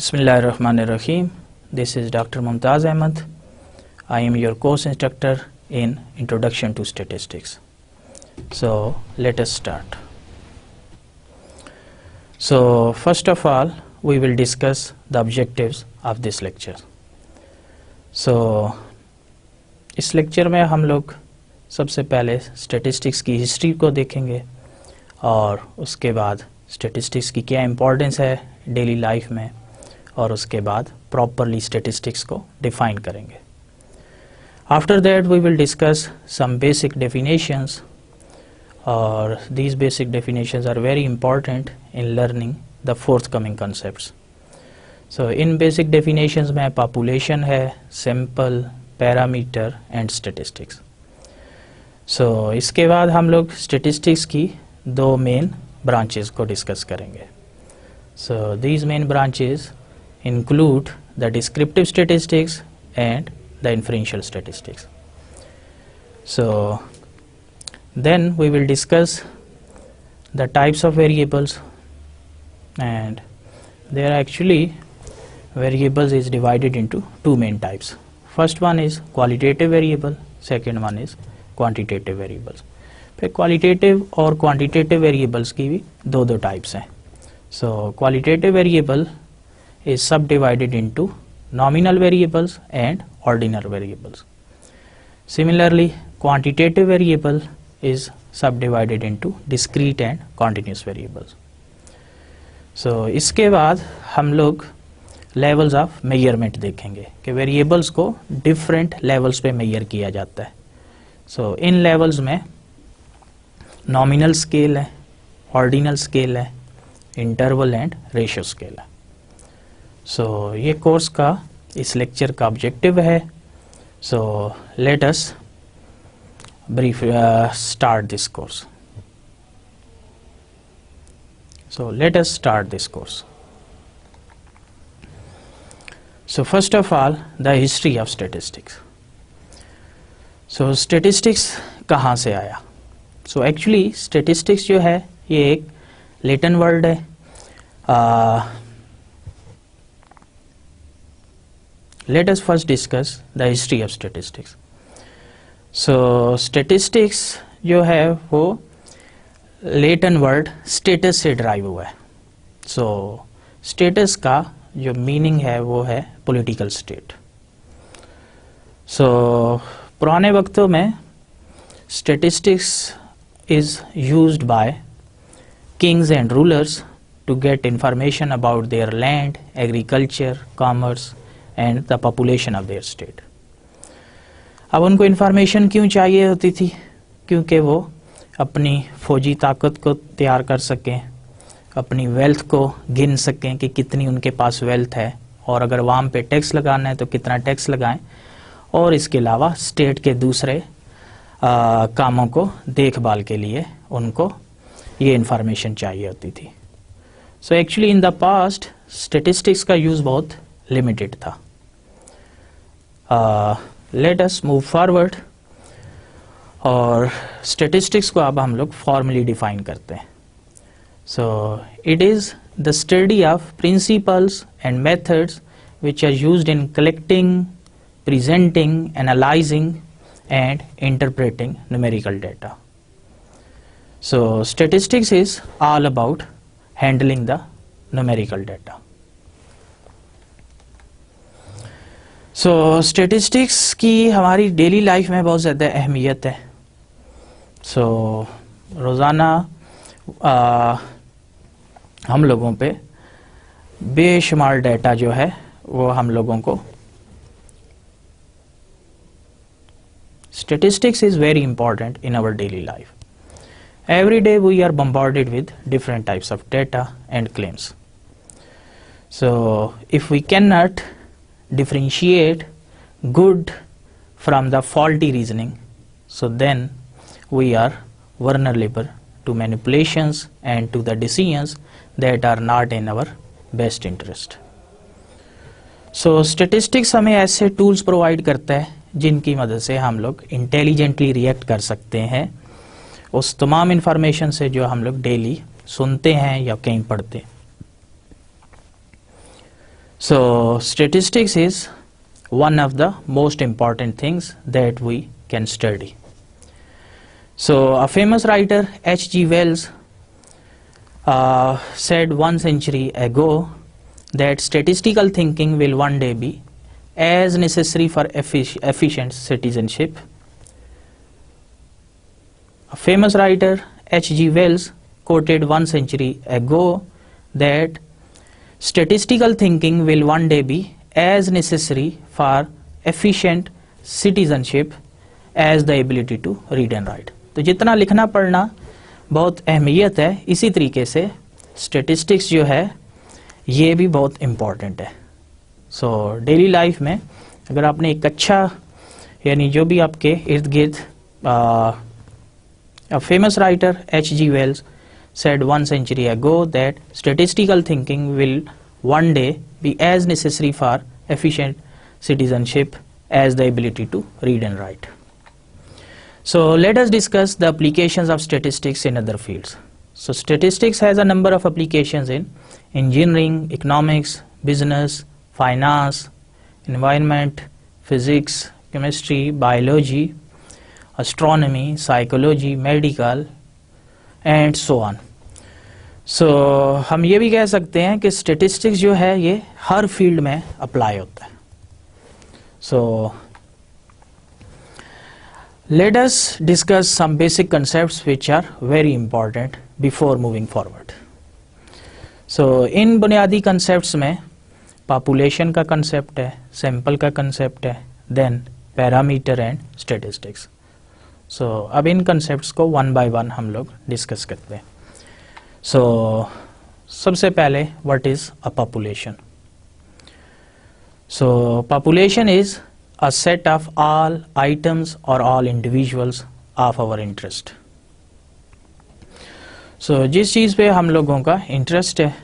Bismillahirrahmanirrahim. This is Dr. Mumtaz Ahmed. I am your course instructor in Introduction to Statistics. So let us start. So first of all, we will discuss the objectives of this lecture. So इस lecture में हम लोग सबसे पहले statistics की history को देखेंगे और उसके बाद स्टैटिस्टिक्स की क्या इम्पोर्टेंस है डेली लाइफ में और उसके बाद प्रॉपरली स्टैटिस्टिक्स को डिफाइन करेंगे. After that we will discuss some basic definitions और these basic definitions are very important in learning the forthcoming concepts. So in basic definitions में पॉपुलेशन है, sample, parameter and statistics. So इसके बाद हम लोग statistics की दो मेन ब्रांचेस को डिस्कस करेंगे. So these main branches include the descriptive statistics and the inferential statistics. So then we will discuss the types of variables, and there actually variables is divided into two main types. First one is qualitative variable, second one is quantitative variables. फिर qualitative और quantitative variables की भी दो types हैं. So qualitative variable is subdivided into nominal variables and ordinal variables. Similarly, quantitative variable is subdivided into discrete and continuous variables. So इसके बाद हम लोग levels of measurement देखेंगे कि variables को different levels पे measure किया जाता है. So इन levels में nominal scale है, ordinal scale है, interval and ratio scale है. सो ये कोर्स का इस लेक्चर का ऑब्जेक्टिव है. सो let us brief start this course. So let us start this course. So first of all the history of statistics. So statistics कहाँ से आया? सो एक्चुअली स्टैटिस्टिक्स जो है ये एक लैटिन वर्ड है. Let us first discuss the history of statistics. So statistics जो है वो Latin word status से derive हुआ है. So status का जो meaning है वो है political state. So पुराने वक्तों में statistics is used by kings and rulers to get information about their land, agriculture, commerce and the population of their state. अब उनको इन्फॉर्मेशन क्यों चाहिए होती थी? क्योंकि वो अपनी फौजी ताकत को तैयार कर सकें, अपनी वेल्थ को गिन सकें कि कितनी उनके पास वेल्थ है, और अगर वहाँ पे टैक्स लगाना है तो कितना टैक्स लगाएं, और इसके अलावा स्टेट के दूसरे कामों को देखभाल के लिए उनको ये इन्फॉर्मेशन चाहिए होती थी. So actually in the past statistics का यूज़ बहुत लिमिटेड था. लेट अस मूव फॉरवर्ड और स्टैटिस्टिक्स को अब हम लोग फॉर्मली डिफाइन करते हैं. So it is the study of principles and methods which are used in collecting, presenting, analysing and interpreting numerical data. So statistics is all about handling the numerical data. So statistics की हमारी daily life में बहुत ज़्यादा अहमियत है. सो रोज़ाना हम लोगों पे बेशुमार डेटा जो है वो हम लोगों को. Statistics is very important in our daily life. Every day we are bombarded with different types of data and claims. So if we cannot differentiate good from the faulty reasoning, so then we are vulnerable to manipulations and to the decisions that are not in our best interest. So statistics हमें ऐसे tools provide करता है जिनकी मदद से हम लोग intelligently react कर सकते हैं उस तमाम इंफॉर्मेशन से जो हम लोग डेली सुनते हैं या कहीं पढ़ते हैं. So statistics is one of the most important things that we can study. So a famous writer H.G. Wells said 1 century ago that statistical thinking will one day be as necessary for efficient citizenship. A famous writer H.G. Wells quoted 1 century ago that statistical thinking will one day be as necessary for efficient citizenship as the ability to read and write. तो जितना लिखना पढ़ना बहुत अहमियत है, इसी तरीके से स्टेटिस्टिक्स जो है ये भी बहुत इम्पॉर्टेंट है. सो डेली लाइफ में अगर आपने एक अच्छा यानी जो भी आपके इर्द गिर्द a famous writer H.G. Wells said 1 century ago that statistical thinking will one day be as necessary for efficient citizenship as the ability to read and write. So let us discuss the applications of statistics in other fields. So statistics has a number of applications in engineering, economics, business, finance, environment, physics, chemistry, biology, astronomy, psychology, medical and so on. So हम ये भी कह सकते हैं कि statistics जो है ये हर फील्ड में अप्लाई होता है. So let us discuss some basic concepts which are very important before moving forward. So इन बुनियादी concepts में population का concept है, sample का concept है, then parameter and statistics. So अब इन concepts को one by one हम लोग discuss करते हैं. So सबसे पहले what is a population? So population is a set of all items or all individuals of our interest. So जिस चीज़ पे हम लोगों का इंटरेस्ट है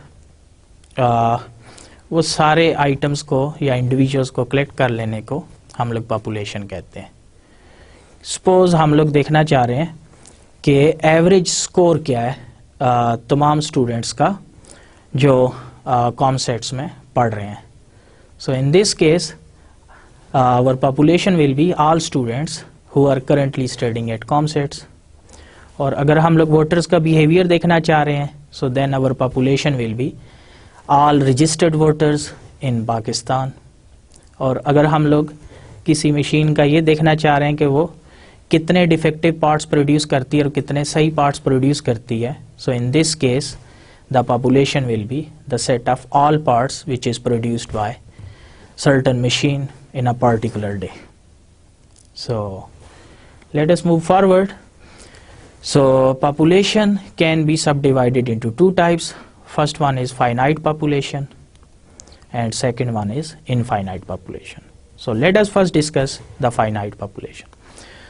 वो सारे आइटम्स को या इंडिविजुअल्स को कलेक्ट कर लेने को हम लोग पॉपुलेशन कहते हैं. सपोज हम लोग देखना चाह रहे हैं कि एवरेज स्कोर क्या है तमाम स्टूडेंट्स का जो कॉमसेट्स में पढ़ रहे हैं. So in this case our population will be all students who are currently studying at COMSETs. और अगर हम लोग वोटर्स का बिहेवियर देखना चाह रहे हैं so then our population will be all registered voters in Pakistan. और अगर हम लोग किसी मशीन का ये देखना चाह रहे हैं कि वो कितने डिफेक्टिव पार्ट्स प्रोड्यूस करती है और कितने सही पार्ट्स प्रोड्यूस करती है, so in this case the population will be the set of all parts which is produced by certain machine in a particular day. So let us move forward. So population can be subdivided into two types. First one is finite population and second one is infinite population. So let us first discuss the finite population.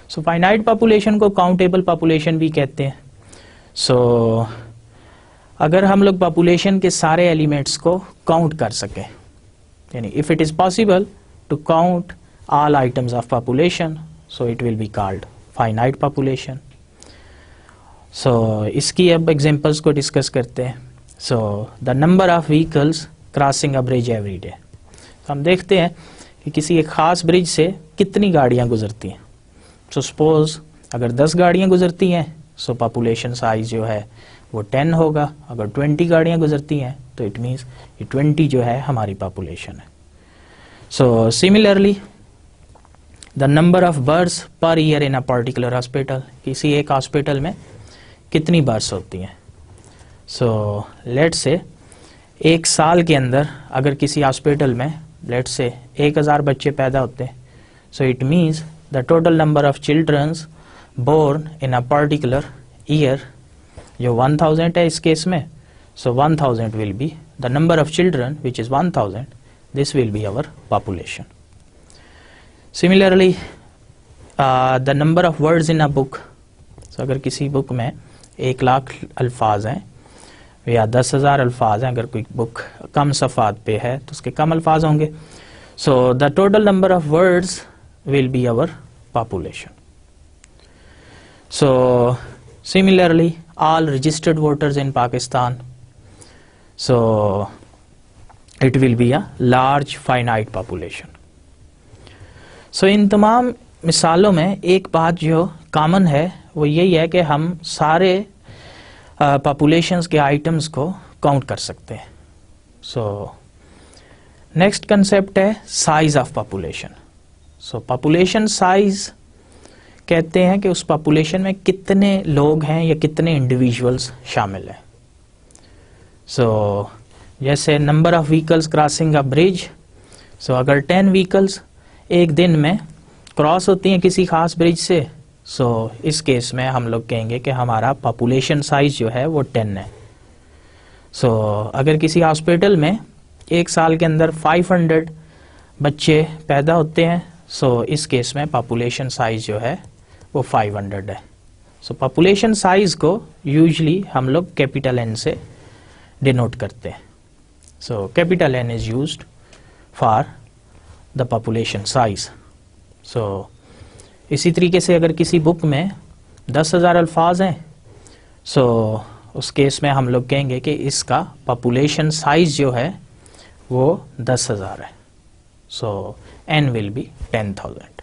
So finite population को countable population भी कहते हैं. So अगर हम लोग population के सारे elements को count कर सकें, यानी if it is possible to count all items of population, so it will be called finite population. So इसकी अब examples को discuss करते हैं. So the number of vehicles crossing a bridge every day. तो हम देखते हैं कि किसी एक ख़ास ब्रिज से कितनी गाड़ियाँ गुजरती हैं. So suppose अगर 10 गाड़ियाँ गुजरती हैं so population size जो है वो 10 होगा. अगर 20 गाड़ियाँ गुजरती हैं तो it means ये 20 जो है हमारी population है. So similarly the number of births per year in a particular hospital, किसी एक हॉस्पिटल में कितनी बर्थ्स होती हैं. So let's say एक साल के अंदर अगर किसी हॉस्पिटल में let's say 1000 बच्चे पैदा होते हैं, so it means the total number of children born in a particular year जो 1000 है इस केस में, so 1000 will be the number of children which is 1000. This will be our population. Similarly, the number of words in a book. So अगर किसी book में 1,00,000 अल्फाज हैं या 10,000 अल्फाज हैं, अगर कोई बुक कम सफ़ात पे है तो उसके कम अल्फाज होंगे. So the total number of words will be our population. So similarly, all registered voters in Pakistan. So it will be a large finite population. So इन तमाम मिसालों में एक बात जो कॉमन है वो यही है कि हम सारे पॉपुलेशंस के आइटम्स को काउंट कर सकते हैं. सो नेक्स्ट कंसेप्ट है size of population. So population size कहते हैं कि उस पॉपुलेशन में कितने लोग हैं या कितने इंडिविजुअल्स शामिल हैं. सो जैसे number of vehicles crossing a bridge. So अगर 10 व्हीकल्स एक दिन में क्रॉस होती हैं किसी खास ब्रिज से, सो इस केस में हम लोग कहेंगे कि हमारा पॉपुलेशन साइज जो है वो 10 है. सो अगर किसी हॉस्पिटल में एक साल के अंदर 500 बच्चे पैदा होते हैं, सो इस केस में पॉपुलेशन साइज जो है वो 500 है. सो पॉपुलेशन साइज को यूजुअली हम लोग कैपिटल एन से डिनोट करते हैं. So capital N is used for the population size. So इसी तरीके से अगर किसी बुक में 10,000 अल्फाज हैं, सो उस केस में हम लोग कहेंगे कि इसका पॉपुलेशन साइज जो है वो 10,000 है. सो n will be 10,000.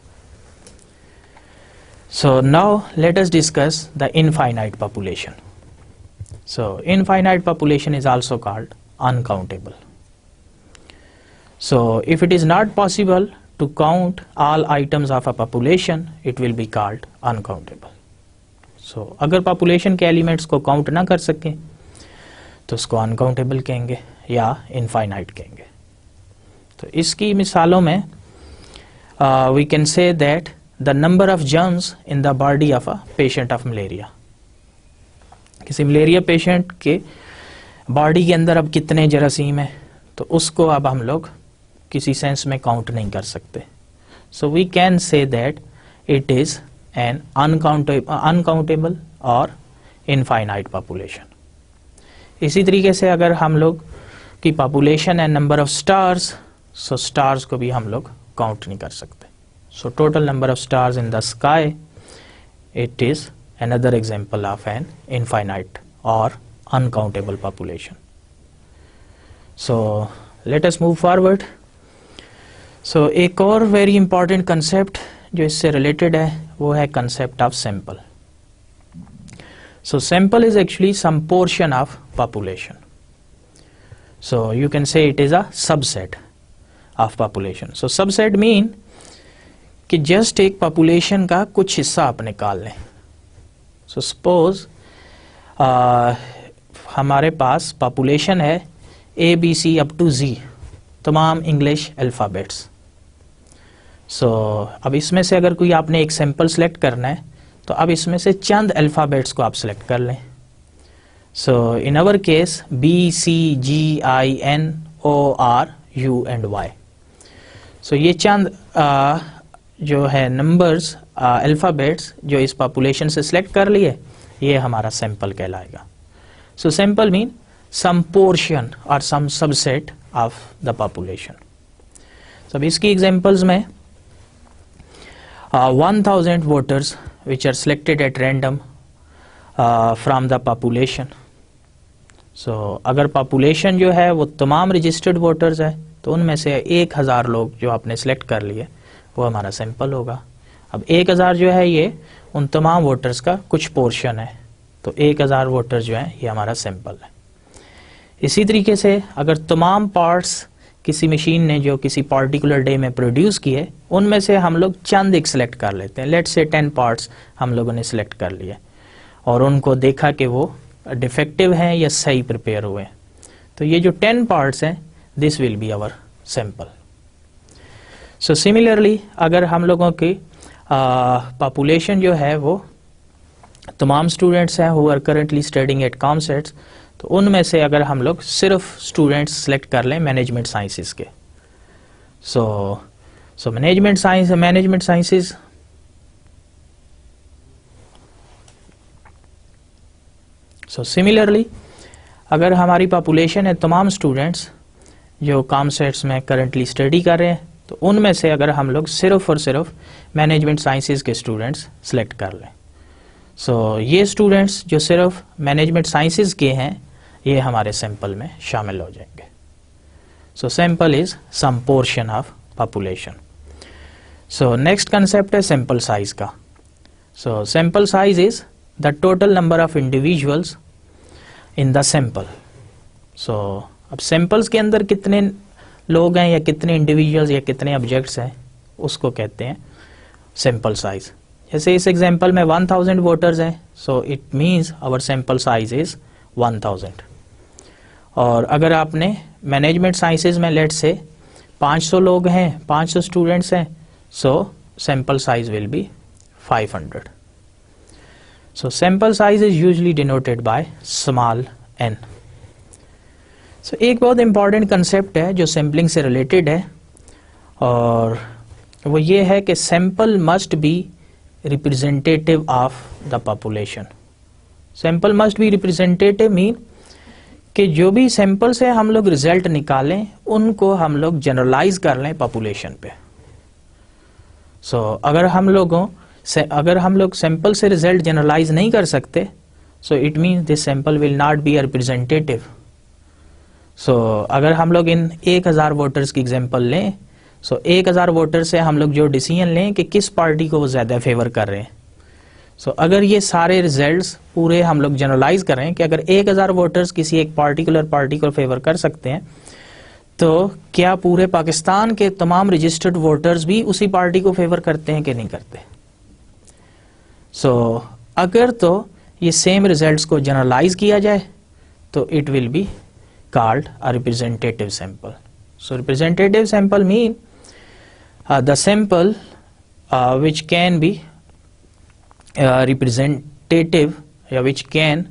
So now let us discuss the infinite population. So infinite population is also called uncountable. So if it is not possible to count all items of a population, it will be called uncountable. So अगर population के elements को count ना कर सकें तो उसको uncountable कहेंगे या infinite कहेंगे. तो इसकी मिसालों में we can say that the number of germs in the body of a patient of malaria. किसी मलेरिया पेशेंट के बॉडी के अंदर अब कितने जरासीम हैं तो उसको अब हम लोग किसी सेंस में काउंट नहीं कर सकते. So we can say that it is an uncountable और इनफाइनाइट पॉपुलेशन. इसी तरीके से अगर हम लोग की population and number of stars, so stars को भी हम लोग काउंट नहीं कर सकते. So total number of stars in the sky, it is another example of an infinite or uncountable population. So let us move forward. So एक और very important concept जो इससे related है वो है concept of sample. So sample is actually some portion of population. So you can say it is a subset of population. So subset mean कि just एक population का कुछ हिस्सा आप निकाल लें. सो सपोज हमारे पास पॉपुलेशन है ABC अप टू Z, तमाम इंग्लिश अल्फ़ाबेट्स. सो अब इसमें से अगर कोई आपने एक सैंपल सेलेक्ट करना है तो अब इसमें से चंद अल्फ़ाबेट्स को आप सेलेक्ट कर लें. So in our case BCGINORU and Y. So ये चंद जो है नंबर्स अल्फ़ाबेट्स जो इस पॉपुलेशन से सिलेक्ट कर लिए, ये हमारा सैंपल कहलाएगा. So sample mean some portion और some subset of the population. सब इसकी एग्जांपल्स में 1000 voters which are selected at random from the population. So अगर पॉपुलेशन जो है वो तमाम रजिस्टर्ड वोटर्स है तो उनमें से 1000 लोग जो आपने सेलेक्ट कर लिए वो हमारा सैंपल होगा. अब 1000 जो है ये उन तमाम वोटर्स का कुछ पोर्शन है, तो 1000 वोटर जो है ये हमारा सैंपल है. इसी तरीके से अगर तमाम पार्ट्स किसी मशीन ने जो किसी पार्टिकुलर डे में प्रोड्यूस किए उनमें से हम लोग चंद एक सिलेक्ट कर लेते हैं. लेट्स से 10 पार्ट्स हम लोगों ने सिलेक्ट कर लिए और उनको देखा कि वो डिफेक्टिव हैं या सही प्रिपेयर हुए हैं, तो ये जो 10 पार्ट्स हैं this will be our sample. So similarly अगर हम लोगों की पॉपुलेशन जो है वो तमाम स्टूडेंट्स हैं who are currently studying at COMSATS, तो उनमें से अगर हम लोग सिर्फ स्टूडेंट्स सेलेक्ट कर लें मैनेजमेंट साइंसेस के. सो मैनेजमेंट साइंसेस सो सिमिलरली अगर हमारी पॉपुलेशन है तमाम स्टूडेंट्स जो कॉमसेट्स में करेंटली स्टडी कर रहे हैं, तो उनमें से अगर हम लोग सिर्फ और सिर्फ मैनेजमेंट साइंसेस के स्टूडेंट्स सेलेक्ट कर लें, सो ये स्टूडेंट्स जो सिर्फ मैनेजमेंट साइंसेस के हैं ये हमारे सैंपल में शामिल हो जाएंगे. So sample is some portion of population. So next concept है sample size का. So sample size is the total number of individuals in the sample. So अब samples के अंदर कितने लोग हैं या कितने individuals या कितने objects हैं उसको कहते हैं sample size. जैसे इस एग्जाम्पल में 1000 वोटर्स हैं, so it means our sample size is 1000. और अगर आपने मैनेजमेंट साइंसेज में लेट से 500 लोग हैं, 500 स्टूडेंट्स हैं, so sample size will be 500. So sample size is usually denoted by small n. So एक बहुत इंपॉर्टेंट कंसेप्ट है जो सैम्पलिंग से रिलेटेड है, और वो ये है कि sample must be representative of the population. Sample must be representative mean कि जो भी सैंपल से हम लोग रिजल्ट निकालें उनको हम लोग जनरलाइज कर लें पॉपुलेशन पे. सो अगर हम लोग सैंपल से रिजल्ट जनरलाइज नहीं कर सकते, so it means this sample will not be representative. So अगर हम लोग इन 1000 वोटर्स की एग्जांपल लें, सो 1000 वोटर से हम लोग जो डिसीजन लें कि किस पार्टी को वो ज़्यादा फेवर कर रहे हैं. सो अगर ये सारे रिजल्ट्स पूरे हम लोग जनरलाइज करें कि अगर 1000 वोटर्स किसी एक पार्टिकुलर पार्टी को फेवर कर सकते हैं, तो क्या पूरे पाकिस्तान के तमाम रजिस्टर्ड वोटर्स भी उसी पार्टी को फेवर करते हैं कि नहीं करते? सो अगर तो ये सेम रिजल्ट्स को जनरलाइज किया जाए तो it will be called a representative sample. So representative sample mean the sample which can be representative, which can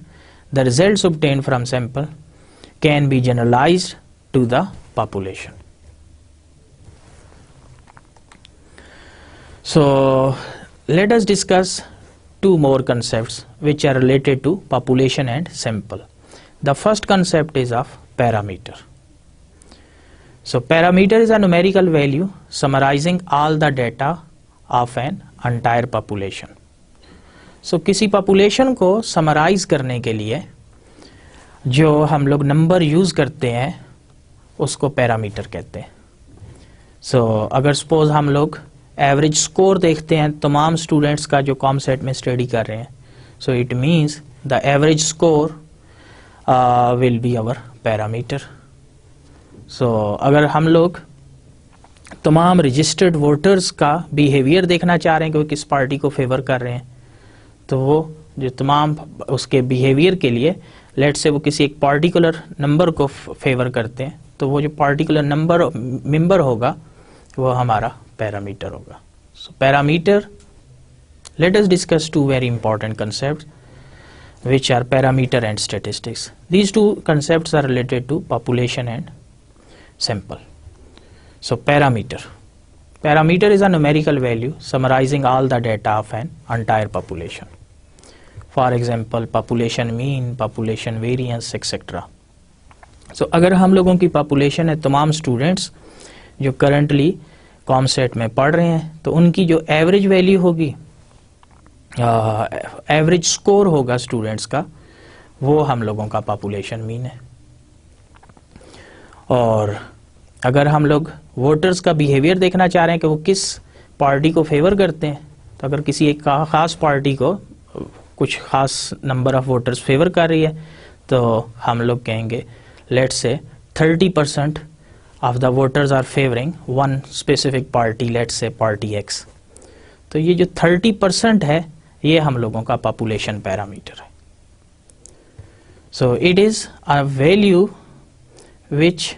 the results obtained from sample can be generalized to the population. So let us discuss two more concepts which are related to population and sample. The first concept is of parameter. So parameter is a numerical value summarizing all the data of an entire population. So किसी population को summarize करने के लिए जो हम लोग number use करते हैं उसको पैरामीटर कहते हैं. So अगर सपोज हम लोग एवरेज स्कोर देखते हैं तमाम स्टूडेंट्स का जो कॉमसेट में स्टडी कर रहे हैं, so it means the average score will be our parameter. So अगर हम लोग तमाम रजिस्टर्ड वोटर्स का बिहेवियर देखना चाह रहे हैं कि वो किस पार्टी को फेवर कर रहे हैं, तो वो जो तमाम उसके बिहेवियर के लिए लेट से वो किसी एक पार्टिकुलर नंबर को फेवर करते हैं, तो वो जो पार्टिकुलर मेंबर होगा वो हमारा पैरामीटर होगा. So parameter, let us discuss two very important concepts which are parameter and statistics. These two concepts are related to population and sample. So parameter is a numerical value summarizing all the data of an entire population. For example, population mean, population variance, etc. So अगर हम लोगों की population है तमाम students जो currently COMSATS में पढ़ रहे हैं, तो उनकी जो एवरेज वैल्यू होगी, एवरेज स्कोर होगा स्टूडेंट्स का, वो हम लोगों का पॉपुलेशन मीन है. और अगर हम लोग वोटर्स का बिहेवियर देखना चाह रहे हैं कि वो किस पार्टी को फेवर करते हैं, तो अगर किसी एक ख़ास पार्टी को कुछ ख़ास नंबर ऑफ़ वोटर्स फेवर कर रही है, तो हम लोग कहेंगे let's say 30% of the voters are favouring one specific party, let's say party X. तो ये जो 30% है ये हम लोगों का पॉपुलेशन पैरामीटर है. सो it is a value which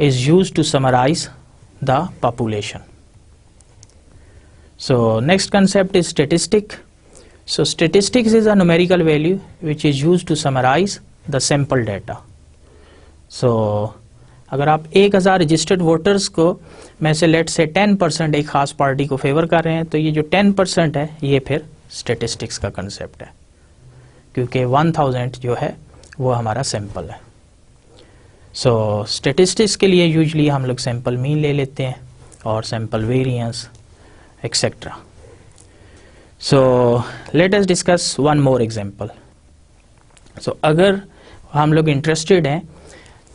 is used to summarize the population. So next concept is statistic. So statistics is a numerical value which is used to summarize the sample data. So अगर आप 1000 registered voters को में से let से 10% एक खास party को favour कर रहे हैं, तो ये जो 10% है ये फिर स्टेटिस्टिक्स का कंसेप्ट है, क्योंकि 1000 जो है वो हमारा सैंपल है. सो स्टेटिस्टिक्स के लिए यूजली हम लोग सैंपल मीन ले लेते हैं और sample variance etcetera. So let us discuss one more example. So अगर हम लोग इंटरेस्टेड हैं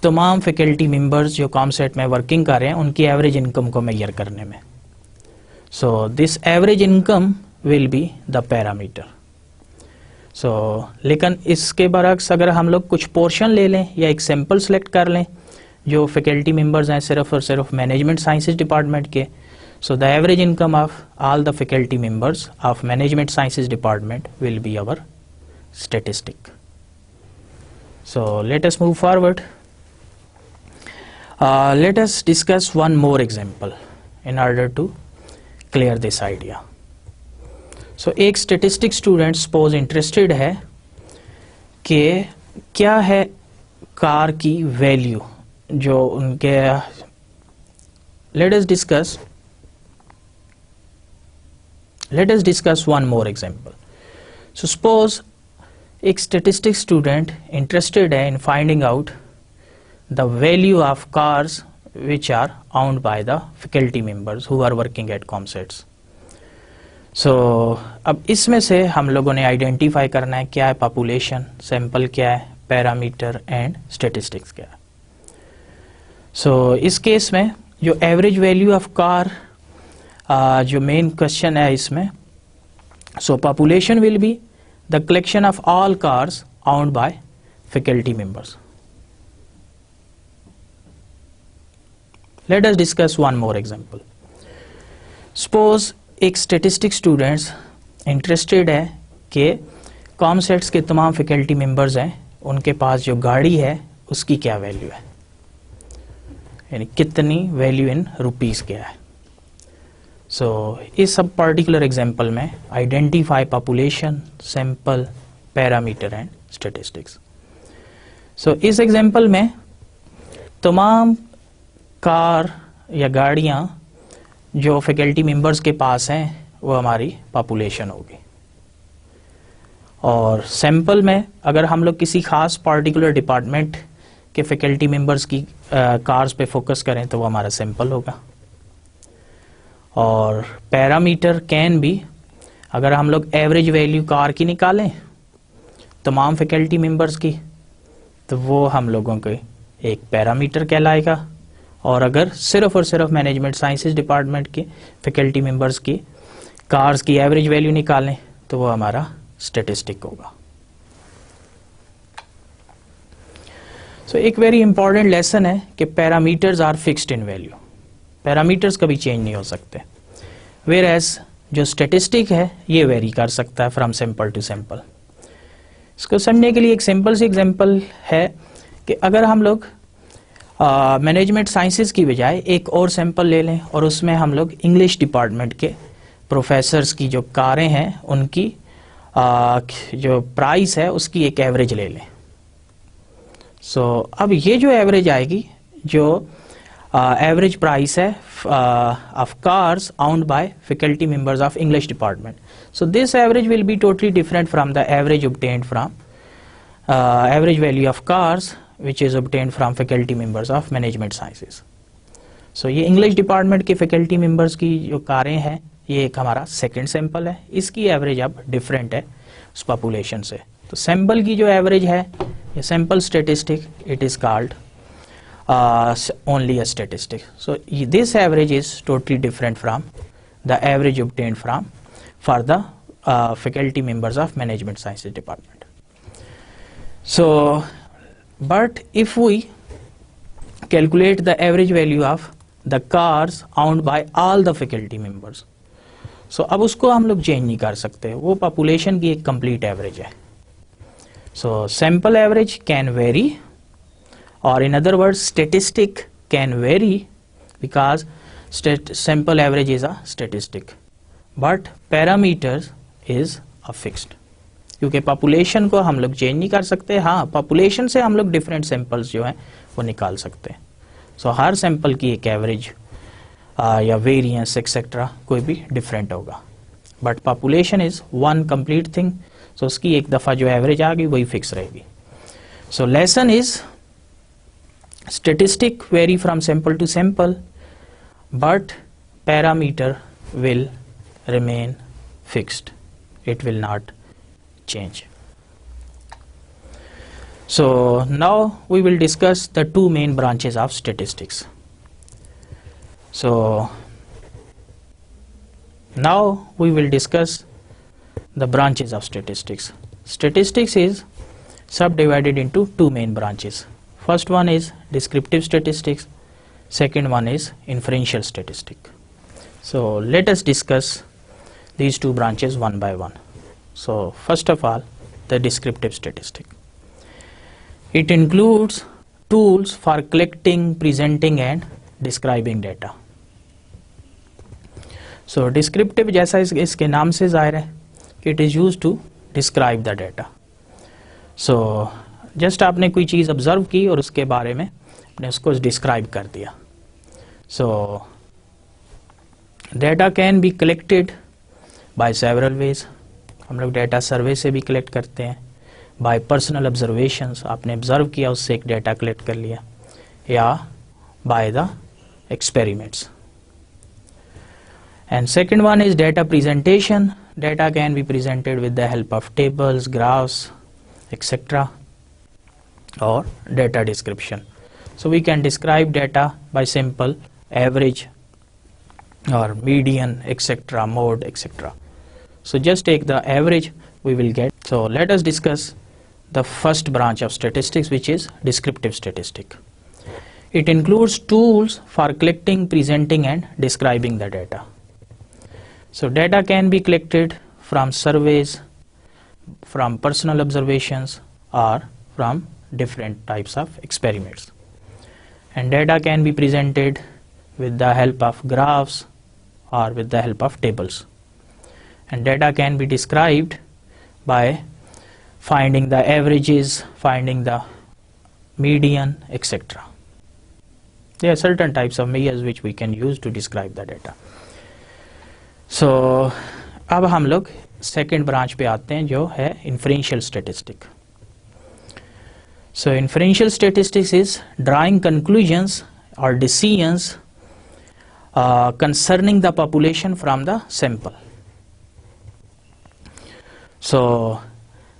तमाम फैकल्टी मेंबर्स जो कॉमसेट में वर्किंग कर रहे हैं उनकी एवरेज इनकम को मेजर करने में। So this average income will be the parameter. लेकिन इसके बरक्स अगर हम लोग कुछ पोर्शन ले लें या एक सैंपल सेलेक्ट कर लें जो फैकल्टी मेंबर्स हैं सिर्फ और सिर्फ मैनेजमेंट साइंसेज डिपार्टमेंट के, so the average income of all the faculty members of management sciences department will be our statistic. So let us move forward. Let us discuss one more example in order to clear this idea. So एक statistic student suppose interested है कि क्या है car की value जो उनके, let us discuss one more example. So suppose एक statistic student interested है in finding out the value of cars which are owned by the faculty members who are working at ComSets. So अब इसमें से हम लोगों ने identify करना है क्या है पॉपुलेशन, सैंपल क्या है, पैरामीटर एंड स्टैटिस्टिक्स क्या है। इस केस में जो एवरेज वैल्यू ऑफ कार जो मेन क्वेश्चन है इसमें, population will be the collection of all cars owned by faculty members. Let us discuss one more example. Suppose एक स्टेटिस्टिक स्टूडेंट्स इंटरेस्टेड है कि कॉमसेट्स के तमाम फैकल्टी मेंबर्स हैं उनके पास जो गाड़ी है उसकी क्या वैल्यू है, यानी कितनी वैल्यू इन रुपीस क्या है। इस सब पर्टिकुलर एग्जांपल में identify population, sample, parameter and statistics. इस एग्जांपल में तमाम कार या गाड़ियाँ जो फैकल्टी मेंबर्स के पास हैं वो हमारी पॉपुलेशन होगी, और सैंपल में अगर हम लोग किसी खास पार्टिकुलर डिपार्टमेंट के फैकल्टी मेंबर्स की कार्स पे फोकस करें तो वो हमारा सैंपल होगा। और पैरामीटर कैन भी, अगर हम लोग एवरेज वैल्यू कार की निकालें तमाम फैकल्टी मेंबर्स की तो वो हम लोगों के एक पैरामीटर कहलाएगा, और अगर सिर्फ और सिर्फ मैनेजमेंट साइंसेज डिपार्टमेंट के फैकल्टी मेंबर्स की कार्स की एवरेज वैल्यू निकालें तो वो हमारा स्टैटिस्टिक होगा। एक वेरी इंपॉर्टेंट लेसन है कि parameters are fixed in value, parameters कभी चेंज नहीं हो सकते, वेयर एज जो स्टैटिस्टिक है ये वेरी कर सकता है फ्रॉम सैंपल टू सैंपल। इसको समझने के लिए एक सिंपल सी एग्जांपल है कि अगर हम लोग मैनेजमेंट साइंसेज की बजाय एक और सैंपल ले लें और उसमें हम लोग इंग्लिश डिपार्टमेंट के प्रोफेसर्स की जो कारें हैं उनकी जो प्राइस है उसकी एक एवरेज ले लें। अब ये जो एवरेज आएगी, जो एवरेज प्राइस है of cars owned by faculty members of English department, this average will be totally different from the average obtained from average value of cars which is obtained from faculty members of management sciences. ये English department के faculty members की जो कारें हैं ये एक हमारा second sample है, इसकी एवरेज अब डिफरेंट है उस पॉपुलेशन से। सैंपल की जो एवरेज है ये sample statistic, it is called only a statistic. This average is totally different from the average obtained from for the faculty members of management sciences department. But if we calculate the average value of the cars owned by all the faculty members, अब उसको हम लोग change नहीं कर सकते, वो population की एक कंप्लीट एवरेज है। सैंपल एवरेज कैन वेरी, और in other words statistic can very because sample average is a statistic, but parameter is a fixed, क्योंकि पॉपुलेशन को हम लोग चेंज नहीं कर सकते। हाँ, पॉपुलेशन से हम लोग डिफरेंट सैंपल्स जो हैं वो निकाल सकते हैं। हर सैंपल की एक एवरेज या वेरिएंस एक्सेट्रा कोई भी डिफरेंट होगा, but population is one complete thing. उसकी एक दफ़ा जो एवरेज आ गई वही फिक्स रहेगी। Lesson is statistic vary from sample to sample, but parameter will remain fixed, it will not change. So now we will discuss the two main branches of statistics. So now we will discuss the branches of statistics. Statistics is subdivided into two main branches. First one is descriptive statistics, second one is inferential statistics. So let us discuss these two branches one by one. So first of all, the descriptive statistic. It includes tools for collecting, presenting and describing data. So descriptive जैसा इसके नाम से जाहिर है, it is used to describe the data. So just आपने कोई चीज़ observe की और उसके बारे में आपने उसको डिस्क्राइब कर दिया. So data can be collected by several ways. हम लोग डेटा सर्वे से भी कलेक्ट करते हैं, बाय पर्सनल ऑब्जर्वेशंस, आपने ऑब्जर्व किया उससे एक डेटा कलेक्ट कर लिया, या by the experiments. And second one is data presentation. Data can be presented with the help of tables, graphs, etc. or data description. So we can describe data by simple average or median, etc., mode, etc. So just take the average we will get. So let us discuss the first branch of statistics, which is descriptive statistic. It includes tools for collecting, presenting and describing the data. So data can be collected from surveys, from personal observations or from different types of experiments. And data can be presented with the help of graphs or with the help of tables. And data can be described by finding the averages, finding the median, etc. There are certain types of measures which we can use to describe the data. So अब हम लोग second branch पे आते हैं जो है inferential statistic. So inferential statistics is drawing conclusions or decisions concerning the population from the sample. So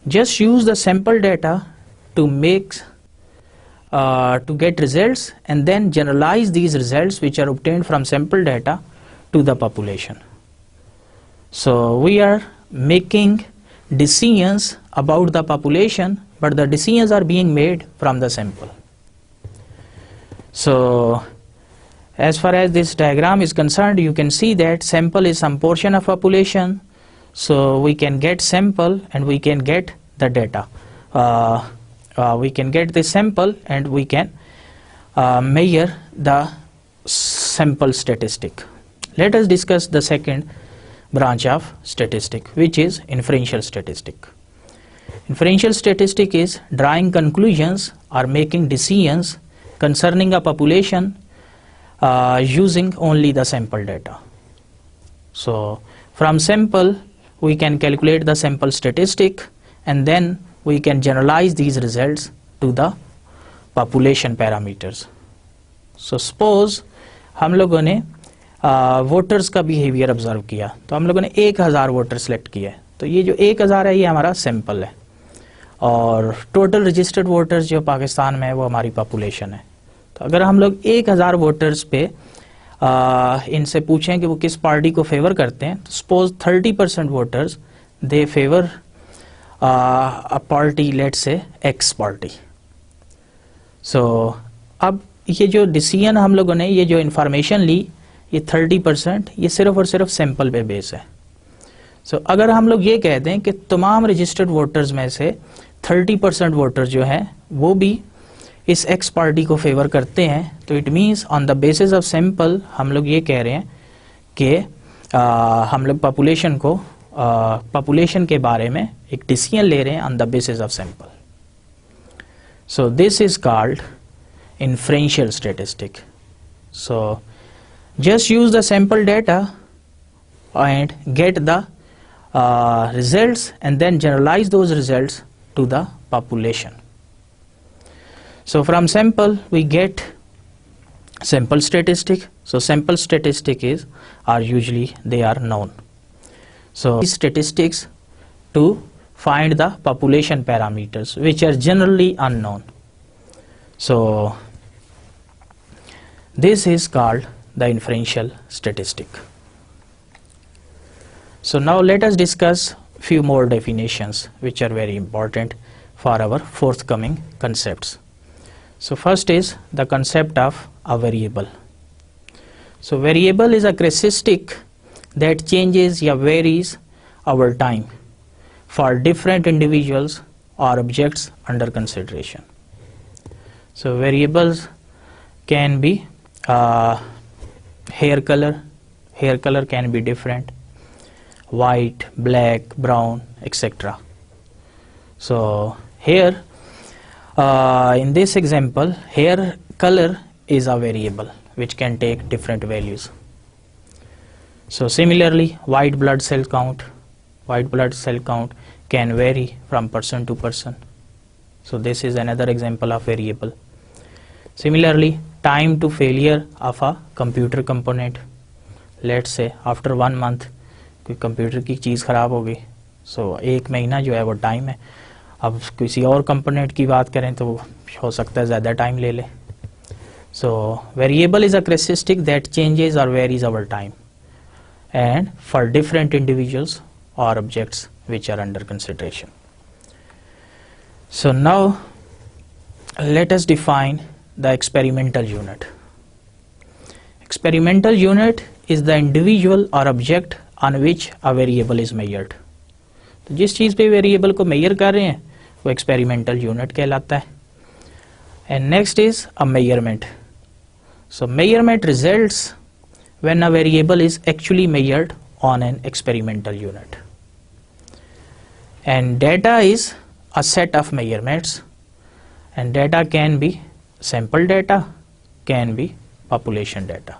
just use the sample data to make to get results and then generalize these results which are obtained from sample data to the population. So we are making decisions about the population, but the decisions are being made from the sample. So as far as this diagram is concerned, you can see that sample is some portion of population. So we can get sample and we can get the data. We can get the sample and we can measure the sample statistic. Let us discuss the second branch of statistic, which is inferential statistic. Inferential statistic is drawing conclusions or making decisions concerning a population using only the sample data. So from sample we can calculate the sample statistic and then we can generalize these results to the population parameters. So suppose हम लोगों ने voters का behaviour observe किया, तो हम लोगों ने 1000 voter select किया है, तो ये जो 1000 है ये हमारा सैंपल है और टोटल रजिस्टर्ड वोटर्स जो पाकिस्तान में है वो हमारी पॉपुलेशन है. तो अगर हम लोग 1000 वोटर्स पे इनसे पूछें कि वो किस पार्टी को फेवर करते हैं, तो suppose 30% voters they favour a party, let's say X party. So अब ये जो डिसीजन हम लोगों ने, ये जो इन्फॉर्मेशन ली, ये 30% ये सिर्फ और सिर्फ सैंपल पे बेस है. सो अगर हम लोग ये कहते हैं कि तमाम रजिस्टर्ड वोटर्स में से 30% वोटर्स जो हैं वो भी इस एक्स पार्टी को फेवर करते हैं, तो it means on the basis of sample हम लोग ये कह रहे हैं कि हम लोग पॉपुलेशन के बारे में एक डिसीजन ले रहे हैं on the basis of sample. So this is called inferential statistic. So just use the sample data and get the results and then generalize those results to the population. So from sample we get sample statistic. So sample statistic are usually they are known. So these statistics to find the population parameters which are generally unknown. So this is called the inferential statistic. So now let us discuss few more definitions which are very important for our forthcoming concepts. So first is the concept of a variable. So variable is a characteristic that changes or varies over time for different individuals or objects under consideration. So variables can be hair color can be different, white, black, brown, etc. So here in this example, hair color is a variable which can take different values. So similarly, white blood cell count can vary from person to person. So this is another example of variable. Similarly, time to failure of a computer component. Let's say after 1 month कोई computer की चीज़ ख़राब हो गई, सो 1 महीना जो है वो time है. अब किसी और कंपोनेंट की बात करें तो हो सकता है ज़्यादा टाइम ले ले. So variable is a characteristic that changes और varies over time and for different individuals or objects which are under consideration. So now let us define the experimental unit. Experimental unit is the individual or object on which a variable is measured. तो जिस चीज़ पे variable को major कर रहे हैं वो experimental unit कहलाता है. And next is a measurement. So measurement results when a variable is actually measured on an experimental unit. And data is a set of measurements, and data can be sample data, can be population data.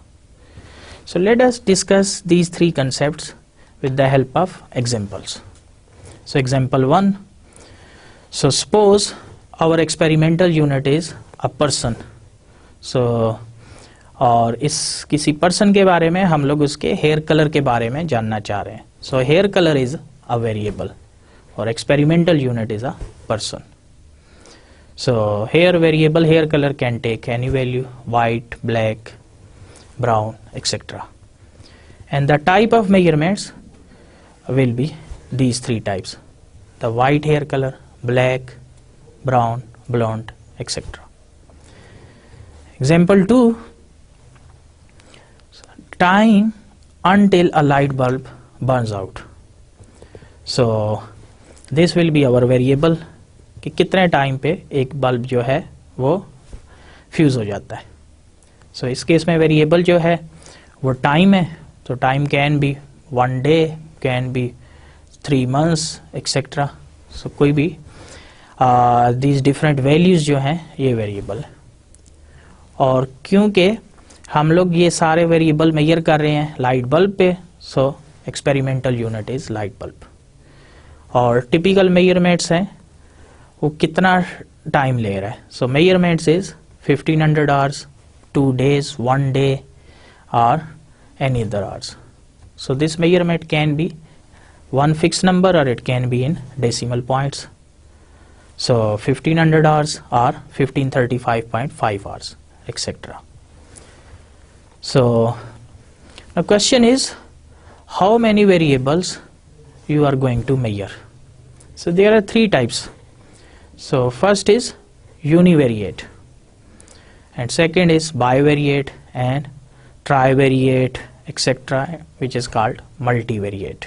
So let us discuss these three concepts with the help of examples. So example 1. So suppose our experimental unit is a person. So और इस किसी person के बारे में हम लोग उसके hair colour के बारे में जानना चाह रहे हैं. So hair colour is a variable और experimental unit is a person. So here variable hair colour can take any value, white, black, brown, etc. And the type of measurements will be these three types: the white hair color, black, brown, blonde, etc. Example 2, time until a light bulb burns out. So this will be our variable कि कितने time पे एक bulb जो है वो fuse हो जाता है. सो इस केस में वेरिएबल जो है वो टाइम है. तो time can be 1 day, can be 3 months, etcetera. So कोई भी दीज डिफरेंट वैल्यूज़ जो हैं ये वेरिएबल है. और क्योंकि हम लोग ये सारे वेरिएबल मेजर कर रहे हैं लाइट बल्ब पे, so experimental unit is light bulb. और टिपिकल मेजरमेंट्स हैं वो कितना टाइम ले रहा है. So measurements is 1500 hours, 2 days, 1 day, or any other hours. So this measurement can be one fixed number or it can be in decimal points. So 1500 hours or 1535.5 hours, etc. So the question is, how many variables you are going to measure? So there are 3 types. So first is univariate, and second is bivariate and trivariate, etc., which is called multivariate.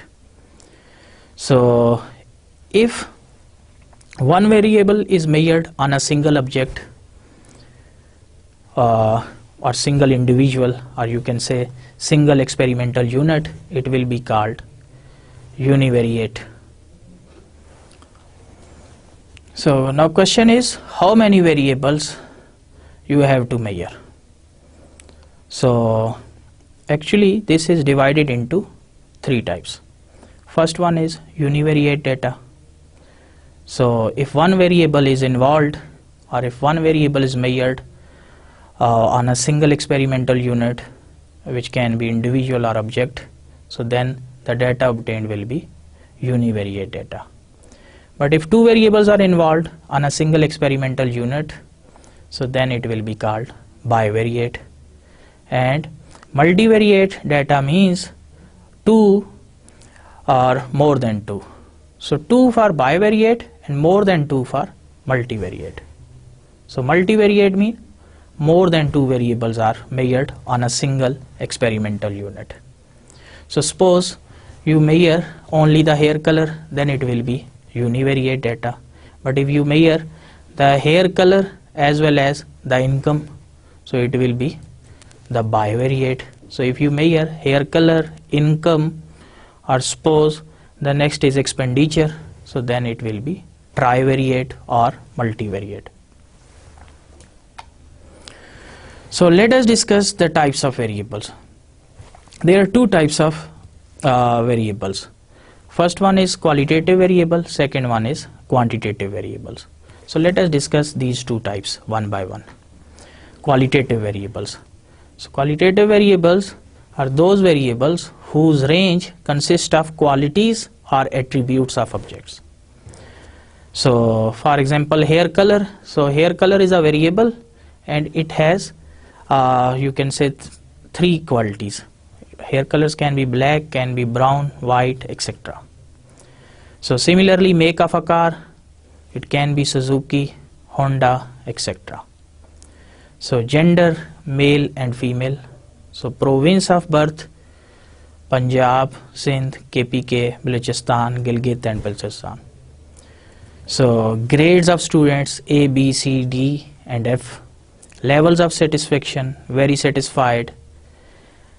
So if one variable is measured on a single object or single individual, or you can say single experimental unit, it will be called univariate. So now question is, how many variables you have to measure? So actually this is divided into 3 types. First one is univariate data. So if one variable is involved, or if one variable is measured on a single experimental unit, which can be individual or object, so then the data obtained will be univariate data. But if two variables are involved on a single experimental unit, so then it will be called bivariate. And multivariate data means two or more than two. So two for bivariate and more than two for multivariate. So multivariate means more than two variables are measured on a single experimental unit. So suppose you measure only the hair color, then it will be univariate data. But if you measure the hair color as well as the income, so it will be the bivariate. So if you measure hair color, income, or suppose the next is expenditure, so then it will be trivariate or multivariate. So let us discuss the types of variables. There are two types of variables. First one is qualitative variable, second one is quantitative variables. So let us discuss these two types one by one. Qualitative variables. So qualitative variables are those variables whose range consists of qualities or attributes of objects. So for example, hair color. So hair color is a variable and it has you can say three qualities. Hair colors can be black, can be brown, white, etc. So similarly, make of a car, it can be Suzuki, Honda, etc. So gender, male and female. So province of birth, Punjab, Sindh, KPK, Balochistan, Gilgit and Baltistan. So grades of students A, B, C, D and F. Levels of satisfaction, very satisfied,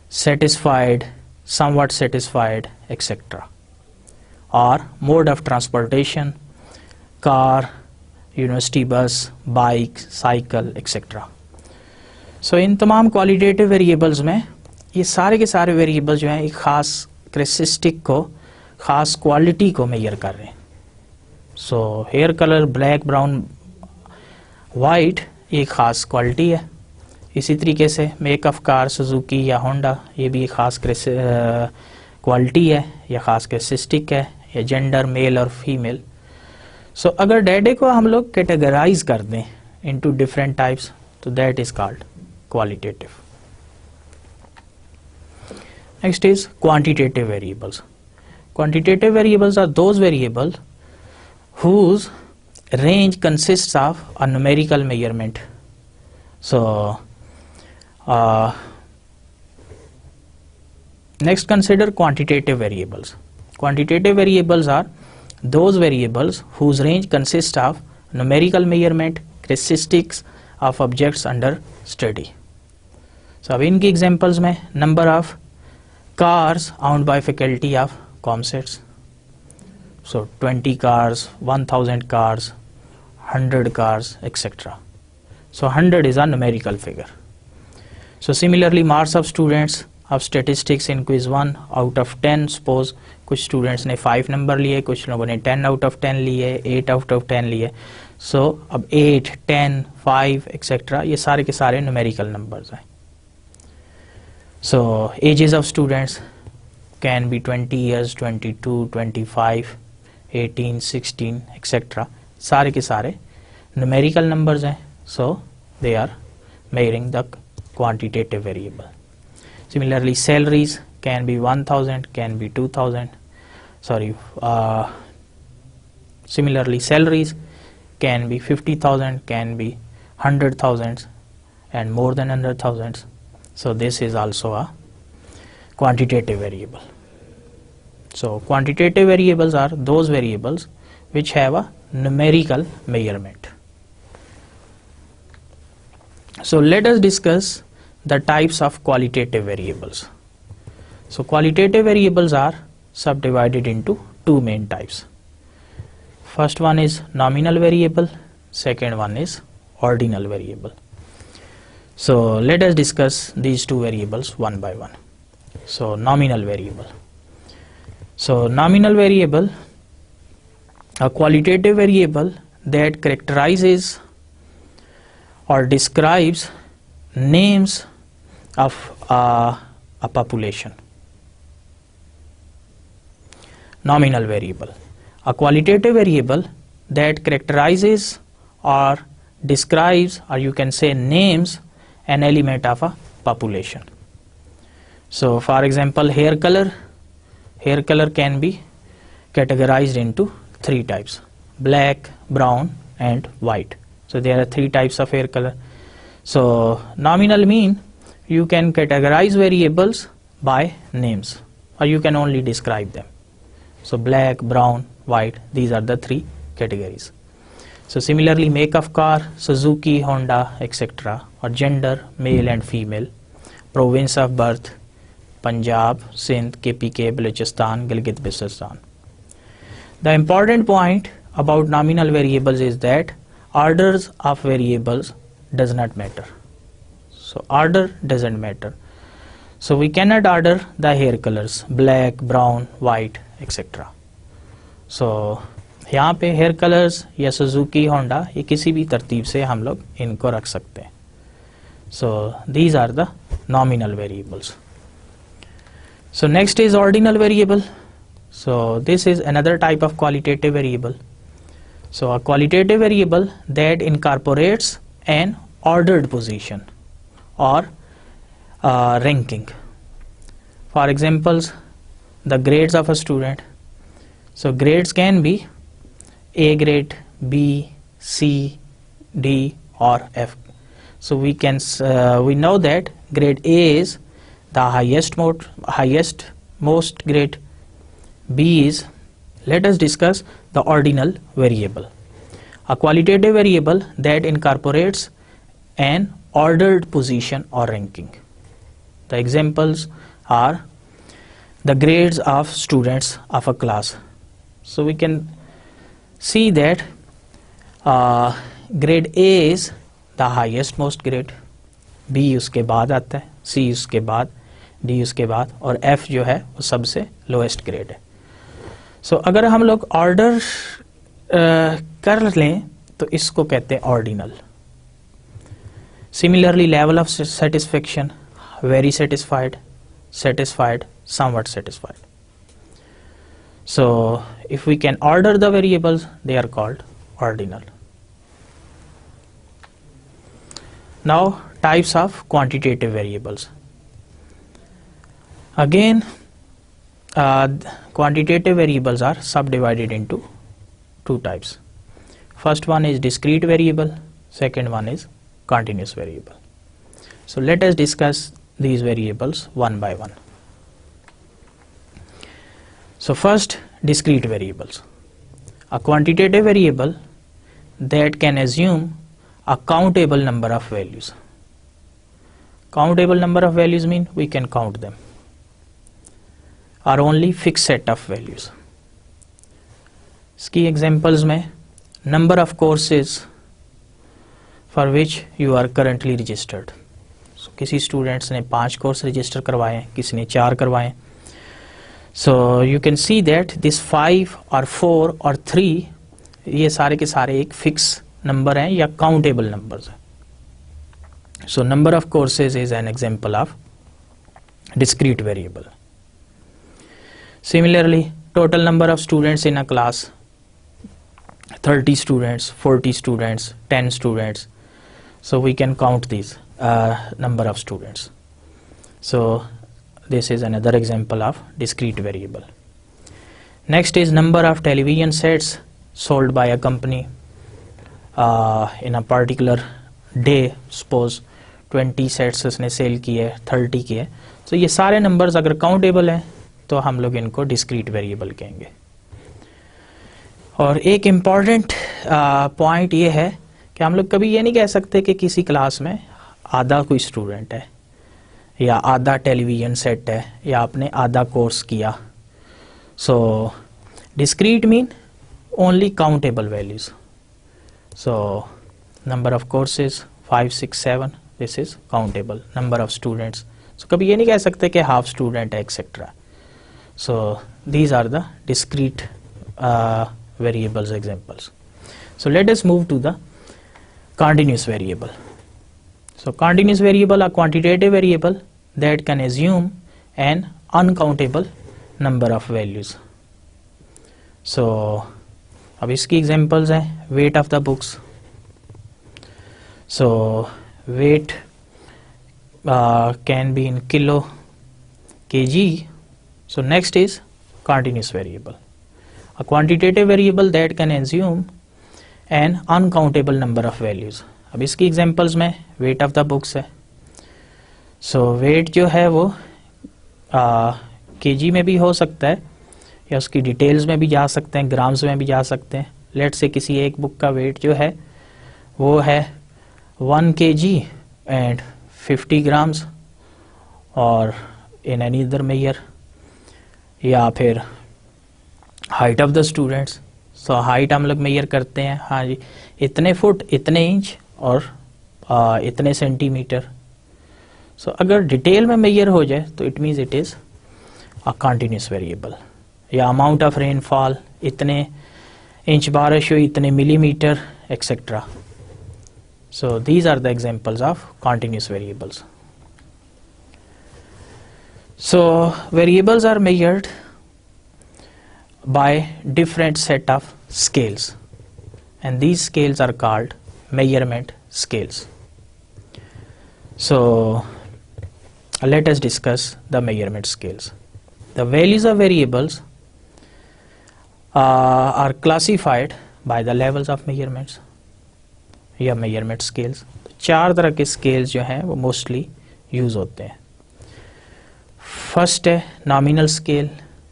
satisfied, somewhat satisfied, etc. Or mode of transportation, car, university bus, bike, cycle, etc. So इन तमाम qualitative variables में ये सारे के सारे variables जो हैं एक ख़ास क्रेसिस्टिक को, ख़ास क्वालिटी को मेजर कर रहे हैं. So hair colour black, brown, white एक ख़ास क्वालिटी है. इसी तरीके से मेक ऑफ कार सुजुकी या होंडा ये भी एक ख़ास क्वालिटी है या ख़ास क्रेसिस्टिक है, या जेंडर मेल और फीमेल. सो अगर डाटा को हम लोग कैटेगराइज कर दें इनटू डिफरेंट टाइप्स, तो that is called qualitative. Next is quantitative variables. Quantitative variables are those variables whose range consists of a numerical measurement. So next consider quantitative variables. Quantitative variables are those variables whose range consists of numerical measurement, characteristics of objects under study. So अब इनकी examples में number of cars owned by faculty of ComSets. So 20 cars, 1000 cars, 100 cars, etc. So 100 is a numerical figure. So similarly, marks of students of statistics in quiz 1 out of 10. Suppose कुछ students ने 5 number लिए, कुछ लोगों ने 10 out of 10 लिए, 8 out of 10 लिए. So अब 8, 10, 5 etc. ये सारे के सारे numerical numbers हैं. So ages of students can be 20 years, 22, 25, 18, 16 etc. सारे के सारे numerical numbers हैं. So they are measuring the quantitative variable. Similarly, salaries can be 1000, can be 2000. Similarly, salaries can be 50,000, can be 100,000 and more than 100,000. So this is also a quantitative variable. So quantitative variables are those variables which have a numerical measurement. So let us discuss the types of qualitative variables. So qualitative variables are subdivided into two main types. First one is nominal variable, second one is ordinal variable. So let us discuss these two variables one by one. So nominal variable. So nominal variable, a qualitative variable that characterizes or describes names of a population. Nominal variable. A qualitative variable that characterizes or describes, or you can say names, an element of a population. So for example, hair color can be categorized into three types: black, brown and white. So there are three types of hair color. So nominal mean you can categorize variables by names, or you can only describe them. So black, brown, white, these are the three categories. So similarly, make of car, Suzuki, Honda, etc. Or gender, male and female. Province of birth, Punjab, Sindh, KPK, Balochistan, Gilgit-Baltistan. The important point about nominal variables is that orders of variables does not matter. So order doesn't matter. So we cannot order the hair colors black, brown, white, etc. So यहाँ पे hair colours या Suzuki, Honda, ये किसी भी तरतीब से हम लोग इनको रख सकते हैं. So these are the nominal variables. So next is ordinal variable. So this is another type of qualitative variable. So a qualitative variable that incorporates an ordered position or ranking. For examples, the grades of a student. So grades can be A grade, B, C, D or F. So we know that grade A is the highest most grade. B is, let us discuss the ordinal variable, a qualitative variable that incorporates an ordered position or ranking. The examples are the grades of students of a class. So we can see that grade A is the highest most grade, B उसके बाद आता है, C उसके बाद, D उसके बाद और F जो है वो सबसे लोएस्ट ग्रेड है. सो अगर हम लोग ऑर्डर कर लें तो इसको कहते हैं ordinal. Similarly level of satisfaction, very satisfied, satisfied, somewhat satisfied. So if we can order the variables, they are called ordinal. Now types of quantitative variables. Again, quantitative variables are subdivided into two types. First one is discrete variable, second one is continuous variable. So let us discuss these variables one by one. So first, discrete variables. A quantitative variable that can assume a countable number of values. Countable number of values mean we can count them, or only fixed set of values. इसकी examples में number of courses for which you are currently registered. So किसी students ने 5 course register करवाए हैं, किसी ने 4 करवाए. So you can see that this 5 or 4 or 3 ये सारे के सारे एक fix number हैं या countable numbers हैं. So number of courses is an example of discrete variable. Similarly, total number of students in a class, 30 students, 40 students, 10 students. So we can count these number of students. So this is another example of discrete variable. Next is number of television sets sold by a company in a particular day. Suppose 20 sets उसने cell किए, 30 किए. तो ये सारे numbers अगर countable हैं तो हम लोग इनको डिस्क्रीट वेरिएबल कहेंगे. और एक इम्पॉर्टेंट पॉइंट ये है कि हम लोग कभी ये नहीं कह सकते कि किसी क्लास में आधा कोई स्टूडेंट है या आधा टेलीविज़न सेट है या आपने आधा कोर्स किया. So discrete mean only countable values. So number of courses 5, 6, 7, this is countable. Number of students, so कभी ये नहीं कह सकते कि हाफ स्टूडेंट है etcetera. So these are the discrete variables examples. So let us move to the continuous variable. So continuous variable, a quantitative variable that can assume an uncountable number of values. So अब इसकी examples हैं weight of the books. So weight can be in kilo, kg. So next is continuous variable, a quantitative variable that can assume an uncountable number of values. अब इसकी examples में wait of the books है. सो wait जो है वो KG में भी हो सकता है या उसकी डिटेल्स में भी जा सकते हैं, ग्राम्स में भी जा सकते हैं. लेट से किसी एक बुक का वेट जो है वो है 1 kg एंड 50 grams और इन एनी अदर मेजर, या फिर height of the students. So height हम लोग मेजर करते हैं, हाँ जी, इतने फुट, इतने इंच और इतने सेंटीमीटर. सो अगर डिटेल में मेजर हो जाए तो it means it is a continuous variable. या अमाउंट ऑफ रेनफॉल, इतने इंच बारिश हुई, इतने millimetre etcetera. So these are the examples of continuous variables. So variables are measured by different set of scales, and these scales are called measurement scales. So let us discuss the measurement scales. The values of variables are classified by the levels of measurements या measurement scales. 4 तरह के scales जो हैं वो mostly use होते हैं. First है nominal scale,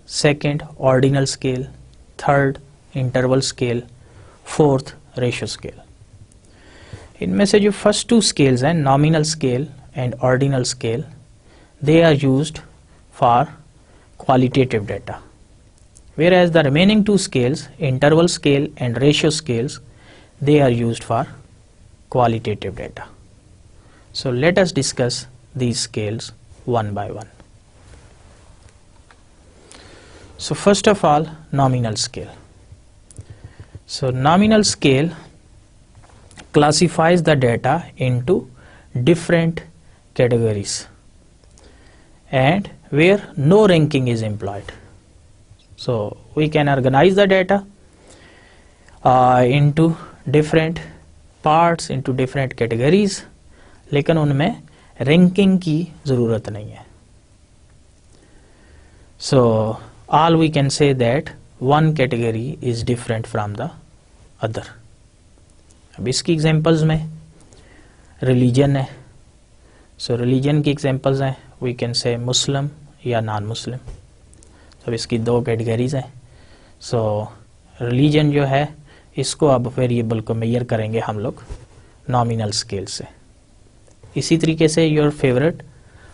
second ordinal scale, third interval scale, fourth ratio scale. इनमें से जो फर्स्ट 2 स्केल्स हैं, nominal scale and ordinal scale, they are used for qualitative data, whereas the remaining 2 scales, interval scale and ratio scales, they are used for qualitative data. So let us discuss these scales one by one. So first of all, nominal scale. So nominal scale classifies the data into different categories and where no ranking is employed. So we can organize the data into different parts, into different categories, लेकिन उनमें ranking की ज़रूरत नहीं है. So all we can say that one category is different from the other. अब इसकी examples में religion है. सो रिलीजन की एग्जांपल्स हैं, वी कैन से मुस्लिम या नॉन मुस्लिम. अब इसकी 2 कैटेगरीज हैं. सो रिलीजन जो है इसको अब वेरिएबल को मेजर करेंगे हम लोग नॉमिनल स्केल से. इसी तरीके से योर फेवरेट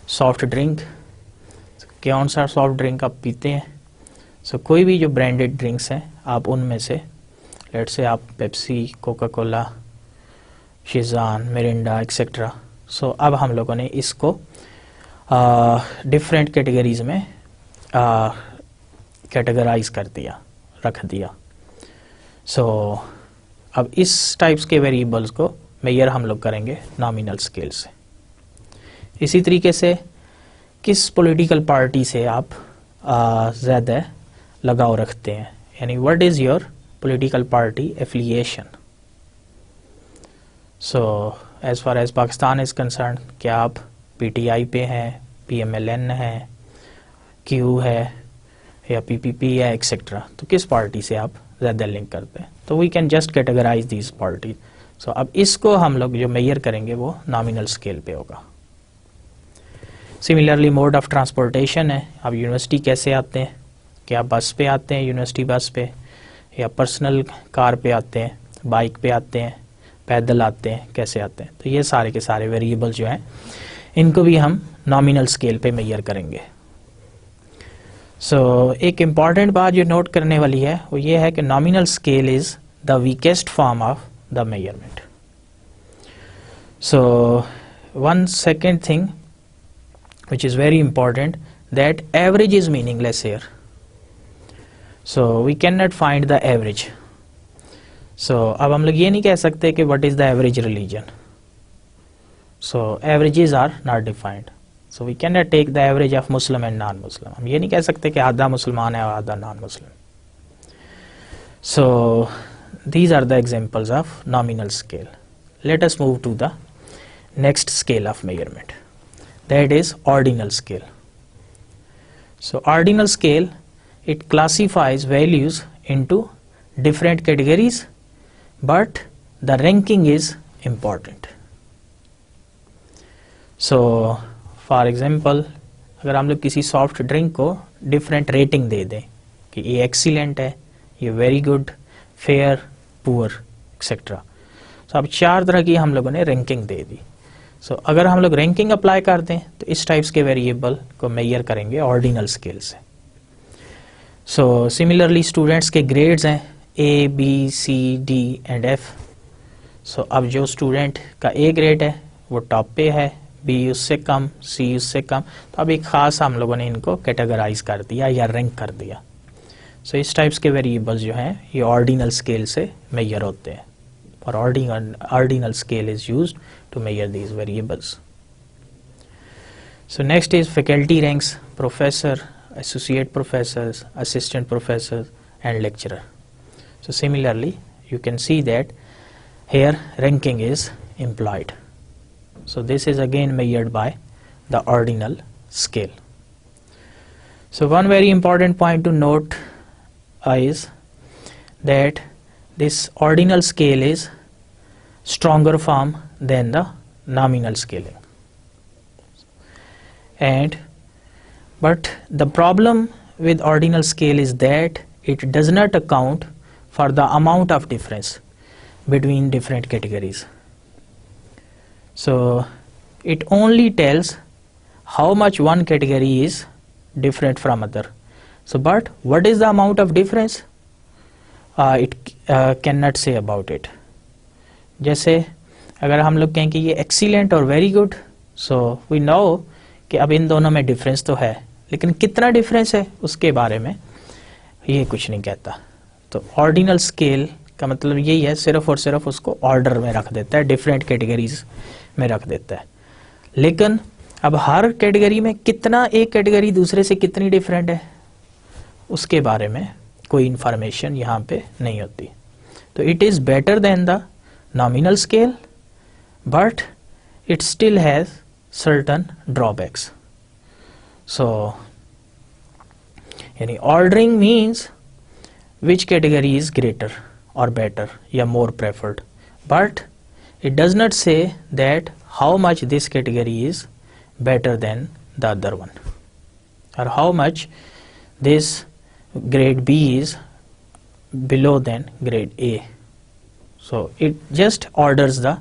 सॉफ्ट ड्रिंक, कौन सा सॉफ्ट ड्रिंक आप पीते हैं. सो कोई भी जो ब्रांडेड ड्रिंक्स हैं आप उनमें से, लेट से आप Pepsi, Coca Cola, Shezan, Mirinda etcetera. So अब हम लोगों ने इसको डिफरेंट कैटेगरीज में कैटेगराइज कर दिया, रख दिया. सो अब इस टाइप्स के वेरिएबल्स को मेजर हम लोग करेंगे नॉमिनल स्केल से. इसी तरीके से किस पॉलिटिकल पार्टी से आप ज़्यादा लगाव रखते हैं, यानी what is your political party affiliation. So as far as Pakistan is concern, क्या आप पीटीआई पे हैं, पीएमएलएन है, क्यू है या पीपीपी है एक्सेट्रा. तो किस पार्टी से आप ज़्यादा लिंक करते हैं. तो we can just categorize these party. So अब इसको हम लोग जो मेजर करेंगे वो नॉमिनल स्केल पे होगा. सिमिलरली मोड ऑफ ट्रांसपोर्टेशन है. आप यूनिवर्सिटी कैसे आते हैं, क्या बस पे आते हैं, यूनिवर्सिटी बस पे, या पर्सनल कार पे आते हैं, बाइक पे आते हैं, पैदल आते हैं, कैसे आते हैं. तो ये सारे के सारे वेरिएबल जो हैं इनको भी हम नॉमिनल स्केल पे मेजर करेंगे. सो एक इम्पॉर्टेंट बात जो नोट करने वाली है वो ये है कि nominal scale is the weakest form of the measurement. So one second thing which is very important, that average is meaningless here. So we cannot find the average. So अब हम लोग ये नहीं कह सकते कि what is the average religion. So averages are not defined. So we cannot take the average of Muslim and non-Muslim. हम ये नहीं कह सकते कि आधा मुसलमान है और आधा non Muslim. So these are the examples of nominal scale. Let us move to the next scale of measurement, that is ordinal scale. So ordinal scale, it classifies values into different categories, but the ranking is important. So for example, अगर हम लोग किसी soft drink को different rating दे दें कि ये excellent है, ये very good, fair, poor, etcetera, तो अब 4 तरह की हम लोगों ने रैंकिंग दे दी. सो अगर हम लोग रैंकिंग अप्लाई कर दें तो इस टाइप्स के वेरिएबल को मेजर करेंगे ऑर्डिनल स्केल से. सो सिमिलरली स्टूडेंट्स के ग्रेड्स हैं A, B, C, D and F. सो अब जो स्टूडेंट का A ग्रेड है वो टॉप पे है, B उससे कम, C उससे कम, तो अब एक ख़ास हम लोगों ने इनको कैटेगराइज कर दिया या रैंक कर दिया. सो इस टाइप्स के वेरिएबल्स जो हैं ये ऑर्डिनल स्केल से मेजर होते हैं, और ordinal scale is used to measure these variables. So next is faculty ranks: professor, associate professors, assistant professors and lecturer. So similarly you can see that here ranking is employed. So this is again measured by the ordinal scale. So one very important point to note is that this ordinal scale is stronger form than the nominal scaling, but the problem with ordinal scale is that it does not account for the amount of difference between different categories. So it only tells how much one category is different from other. So but what is the amount of difference, it cannot say about it. जैसे अगर हम लोग कहें कि ये excellent और very good, so we know कि अब इन दोनों में डिफरेंस तो है, लेकिन कितना डिफरेंस है उसके बारे में ये कुछ नहीं कहता. तो ऑर्डिनल स्केल का मतलब यही है, सिर्फ और सिर्फ उसको ऑर्डर में रख देता है, डिफरेंट कैटेगरीज में रख देता है. लेकिन अब हर कैटेगरी में कितना एक कैटेगरी दूसरे से कितनी डिफरेंट है उसके बारे में कोई इंफॉर्मेशन यहाँ पे नहीं होती. तो it is better than the nominal scale, but it still has certain drawbacks. So any ordering means which category is greater or better या more preferred, but it does not say that how much this category is better than the other one, or how much this grade B is below than grade A. So it just orders the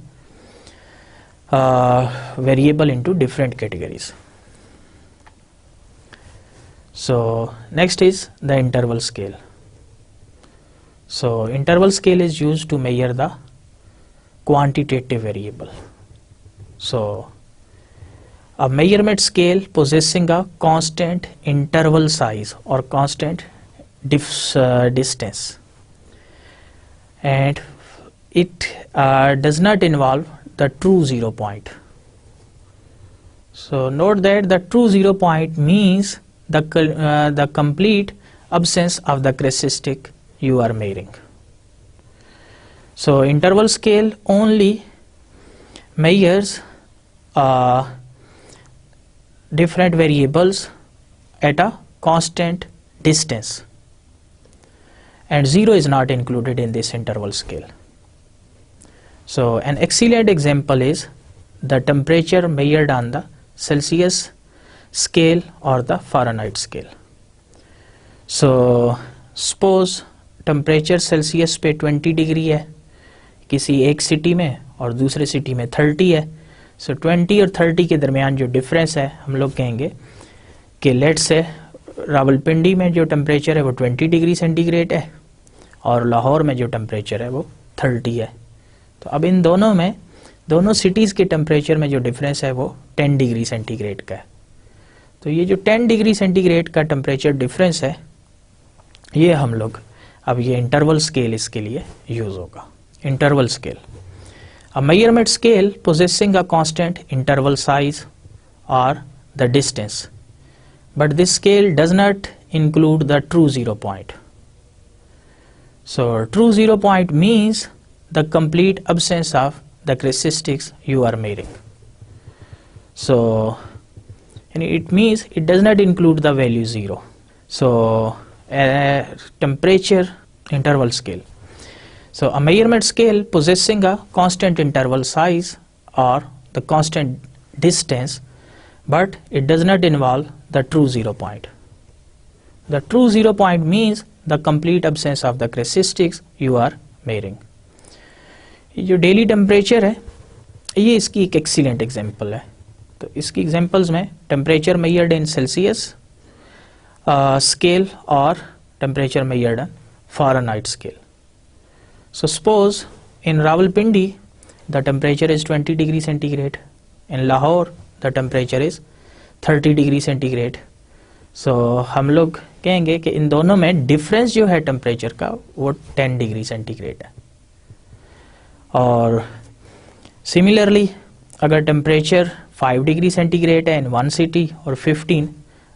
variable into different categories. So next is the interval scale. So interval scale is used to measure the quantitative variable. So a measurement scale possessing a constant interval size or constant distance, and it does not involve the true 0 point. So note that the true 0 point means the complete absence of the characteristic you are measuring. So interval scale only measures different variables at a constant distance, and 0 is not included in this interval scale. So an excellent example is the temperature measured on the Celsius scale or the Fahrenheit scale. So suppose temperature Celsius पे 20 degree है किसी एक city में और दूसरे city में 30 है. सो 20 और 30 के दरमियान जो डिफरेंस है हम लोग कहेंगे कि लेट से रावलपिंडी में जो टेम्परेचर है वो 20 डिग्री सेंटीग्रेड है और लाहौर में जो टेम्परेचर है वो 30 है. तो अब इन दोनों में दोनों सिटीज़ के टेम्परेचर में जो डिफरेंस है वो 10 डिग्री सेंटीग्रेड का है. तो ये जो 10 डिग्री सेंटीग्रेड का टेम्परेचर डिफरेंस है ये हम लोग अब ये इंटरवल स्केल इसके लिए यूज़ होगा. Interval scale a measurement scale possessing a constant interval size or the distance, but this scale does not include the true 0 point. So true zero point means the complete absence of the characteristics you are measuring. So and it means it does not include the value 0. So a temperature interval scale. So a measurement scale possessing a constant interval size or the constant distance, but it does not involve the true zero point. The true zero point means the complete absence of the characteristics you are measuring. ये जो daily temperature है ये इसकी एक excellent example है. तो इसकी examples में temperature measured in Celsius scale और temperature measured in Fahrenheit scale. So suppose in Rawalpindi the temperature is 20 degree centigrade, in Lahore the temperature is 30 degree centigrade. So हम लोग कहेंगे कि इन दोनों में डिफरेंस जो है टेम्परेचर का वो 10 डिग्री सेंटीग्रेड है. और सिमिलरली अगर टेम्परेचर 5 डिग्री सेंटीग्रेड है इन वन सिटी और 15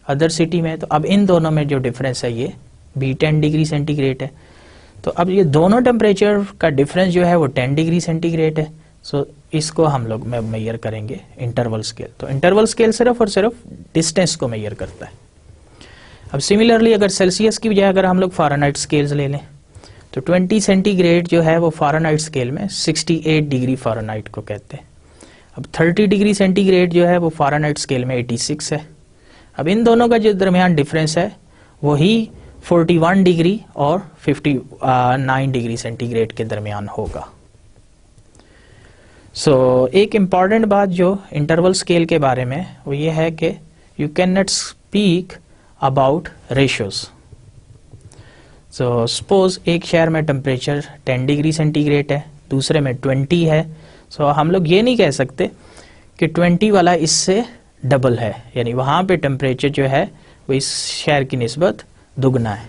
अदर सिटी में, तो अब इन दोनों में जो डिफरेंस है ये भी 10 डिग्री सेंटीग्रेड है. तो अब ये दोनों टेम्परेचर का डिफरेंस जो है वो 10 डिग्री सेंटीग्रेड है. सो इसको हम लोग मेजर करेंगे इंटरवल स्केल. तो इंटरवल स्केल सिर्फ और सिर्फ डिस्टेंस को मेजर करता है. अब सिमिलरली अगर सेल्सियस की बजाय अगर हम लोग फ़ारेनहाइट स्केल्स ले लें तो 20 सेंटीग्रेड जो है वो फ़ारेनहाइट स्केल में 68 डिग्री फ़ारेनहाइट को कहते हैं. अब 30 डिग्री सेंटीग्रेड जो है वो फ़ारेनहाइट स्केल में 86 है. अब इन दोनों का जो दरमियान डिफरेंस है वही 41 डिग्री और 59 डिग्री सेंटीग्रेड के दरमियान होगा. सो एक इम्पॉर्टेंट बात जो इंटरवल स्केल के बारे में वो ये है कि you can not speak about ratios. So suppose एक शहर में टेम्परेचर 10 डिग्री सेंटीग्रेड है, दूसरे में 20 है. सो हम लोग ये नहीं कह सकते कि 20 वाला इससे डबल है, यानी वहाँ पे टेम्परेचर जो है वो इस शहर की निस्बत दुगना है.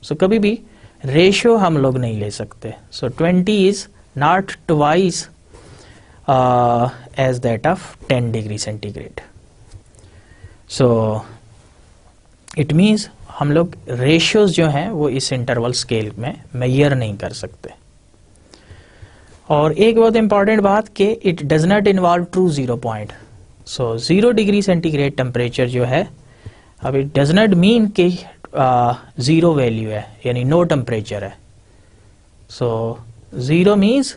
सो कभी भी रेशियो हम लोग नहीं ले सकते. So 20 is not twice as that of 10 degree centigrade. So it means हम लोग रेशियोज जो हैं वो इस इंटरवल स्केल में मेजर नहीं कर सकते. और एक बहुत इंपॉर्टेंट बात कि it does not involve true zero point. So 0 degree centigrade temperature जो है, अब इट डज नॉट मीन कि ज़ीरो वैल्यू है यानी नो टेम्परेचर है. So zero means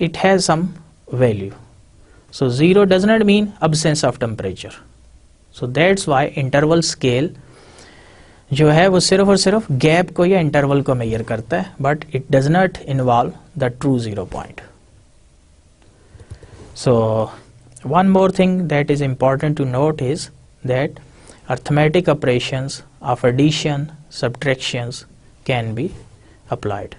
it has some value. So zero does not mean absence of temperature. So that's why interval scale जो है वो सिर्फ और सिर्फ गैप को या इंटरवल को मेजर करता है, but it does not involve the true zero point. So one more thing that is important to note is that arithmetic operations of addition, subtractions can be applied.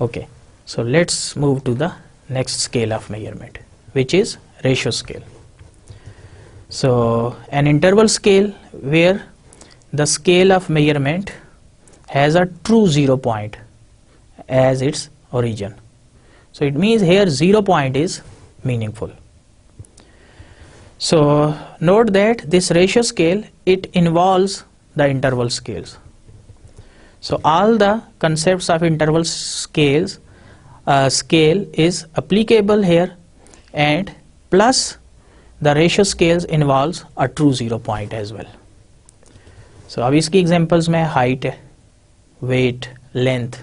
Okay, so let's move to the next scale of measurement, which is ratio scale. So an interval scale where the scale of measurement has a true zero point as its origin. So it means here 0 point is meaningful. So note that this ratio scale, it involves the interval scales. So all the concepts of interval scales scale is applicable here, and plus the ratio scales involves a true zero point as well. So अब इसकी examples में height है, weight, length,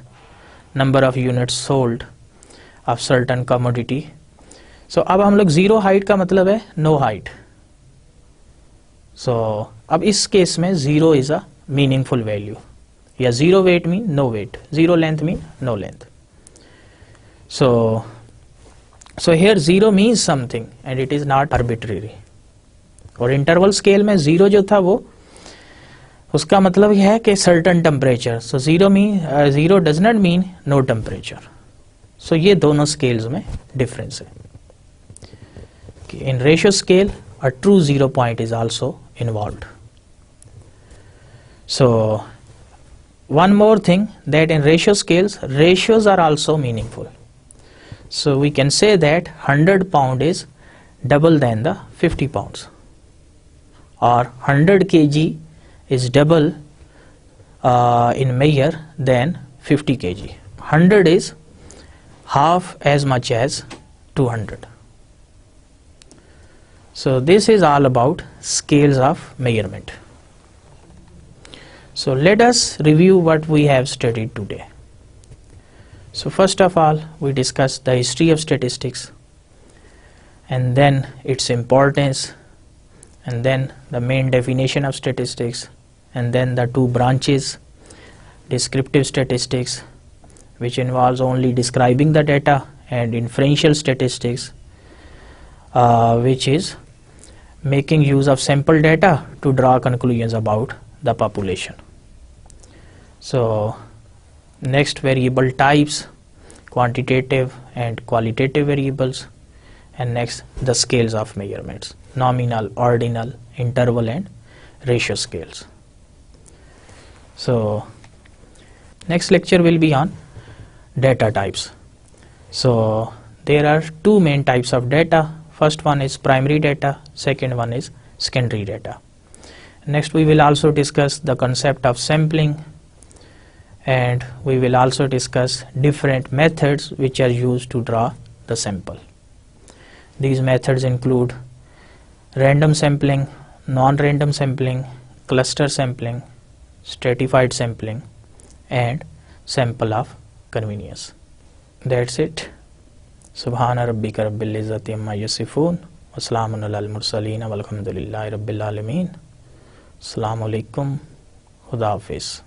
number of units sold of certain commodity. So अब हम लोग zero height का मतलब है नो हाइट. सो अब इस केस में zero is a meaningful value, या zero weight mean no weight, zero length mean no length. So here zero means something and it is not arbitrary. और इंटरवल स्केल में zero जो था वो उसका मतलब यह है कि certain temperature. So zero does not mean no temperature. So ये दोनों स्केल्स में डिफरेंस है. In ratio scale, a true zero point is also involved. So one more thing, that in ratio scales, ratios are also meaningful. So we can say that 100 pound is double than the 50 pounds, or 100 kg is double in measure than 50 kg. 100 is half as much as 200. So this is all about scales of measurement. So let us review what we have studied today. So first of all, we discussed the history of statistics, and then its importance, and then the main definition of statistics, and then the two branches, descriptive statistics, which involves only describing the data, and inferential statistics, which is making use of sample data to draw conclusions about the population. So next, variable types, quantitative and qualitative variables, and next the scales of measurements, nominal, ordinal, interval and ratio scales. So next lecture will be on data types. So there are two main types of data. First one is primary data, second one is secondary data. Next we will also discuss the concept of sampling, and we will also discuss different methods which are used to draw the sample. These methods include random sampling, non-random sampling, cluster sampling, stratified sampling, and sample of convenience. That's it. Subhana rabbika rabbil izzati amma yasifun wa salamun alal mursaleen walhamdulillahi rabbil alamin. Assalamu alaikum. Khuda Hafiz.